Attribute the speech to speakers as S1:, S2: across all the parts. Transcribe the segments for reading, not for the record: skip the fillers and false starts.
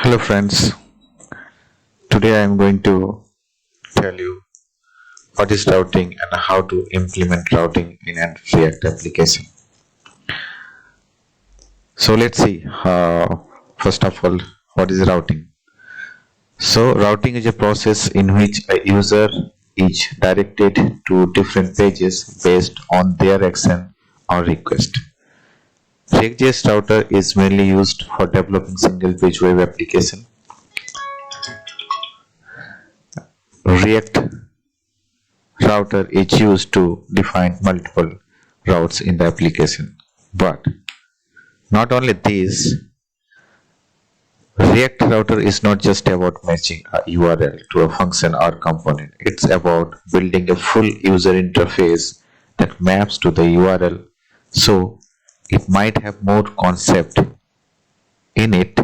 S1: Hello friends, today I am going to tell you what is routing and how to implement routing in a React application. So let's see, first of all, what is routing? So routing is a process in which a user is directed to different pages based on their action or request. React.js router is mainly used for developing single page web application. React router is used to define multiple routes in the application. But not only this, React router is not just about matching a URL to a function or component. It's about building a full user interface that maps to the URL, so it might have more concept in it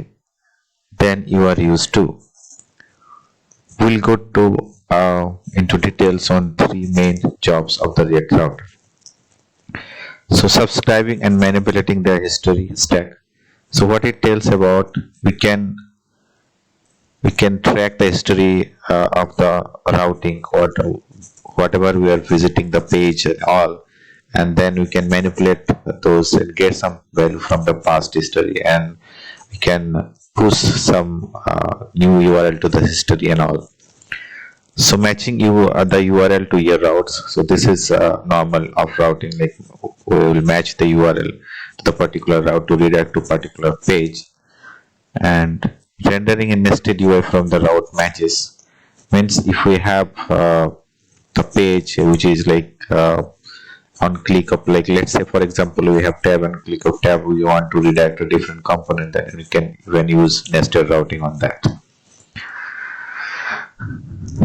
S1: than you are used to. We'll go into details on three main jobs of the React router. So subscribing and manipulating the history stack. So what it tells about, we can track the history of the routing, or whatever we are visiting the page and all, and then we can manipulate those and get some value from the past history, and we can push some new URL to the history and all. So matching the URL to your routes. So this is normal of routing, like we will match the URL to the particular route to redirect to particular page. And rendering a nested UI from the route matches means if we have the page which is like on click of, like let's say for example we have tab, and click of tab we want to redirect a different component, then we can even use nested routing on that.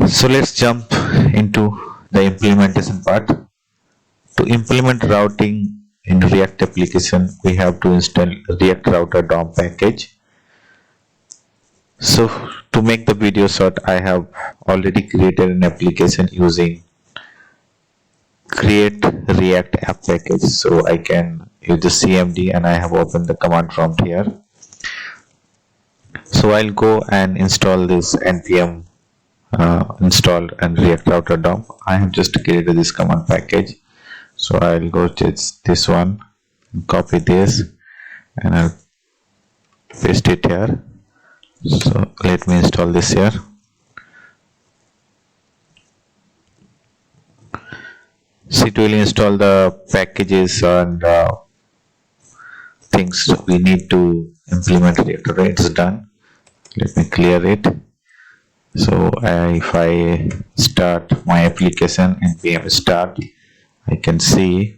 S1: So let's jump into the implementation part. To implement routing in React application, we have to install React Router DOM package. So to make the video short, I have already created an application using create React app package. So I can use the CMD, and I have opened the command prompt here. So I'll go and install this npm install and React Router DOM. I have just created this command package. So I'll go to this one, copy this, and I'll paste it here. So let me install this here. So it will install the packages and things we need to implement React. It's done. Let me clear it. So if I start my application npm start, I can see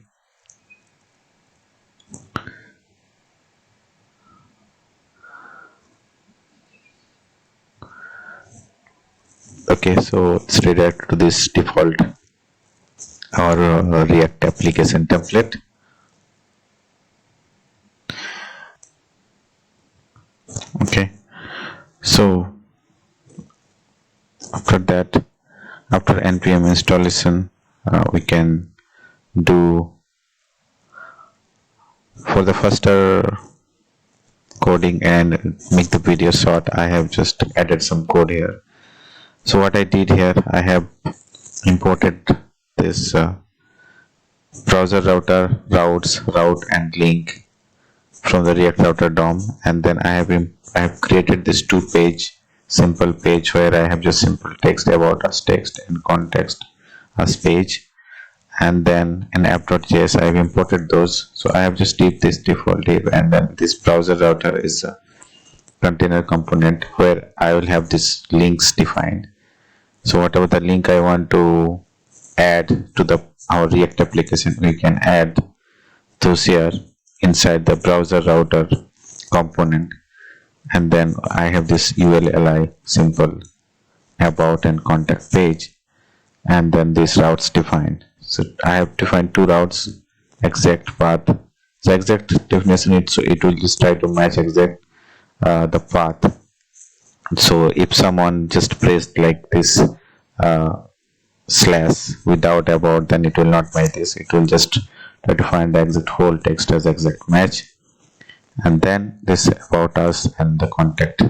S1: okay, so it's redirected to this default or React application template. Okay, so after that, after npm installation, we can do for the faster coding and make the video short. I have just added some code here. So what I did here, I have imported this browser router route and link from the React Router DOM, and then I have created this two-page simple page where I have just simple text about us text and context as page, and then in app.js I have imported those. So I have just div this default div, and then this browser router is a container component where I will have this links defined. So whatever the link I want to add to our React application, we can add those here inside the browser router component. And then I have this ULLI simple about and contact page, and then these routes defined. So I have defined two routes, exact path. So exact definition, it will just try to match exact the path. So if someone just pressed like this slash without about, then it will not match this. It will just try to find the exact whole text as exact match. And then this about us and the contact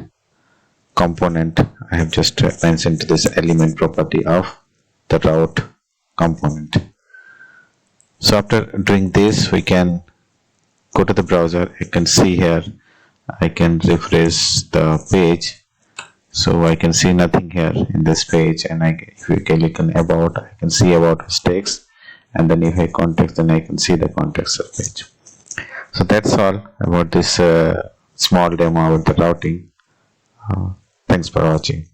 S1: component, I have just mentioned this element property of the route component. So after doing this, we can go to the browser. You can see here, I can refresh the page. So I can see nothing here in this page, and if you click on about, I can see about text, and then if I context, then I can see the context of page. So that's all about this small demo about the routing. Thanks for watching.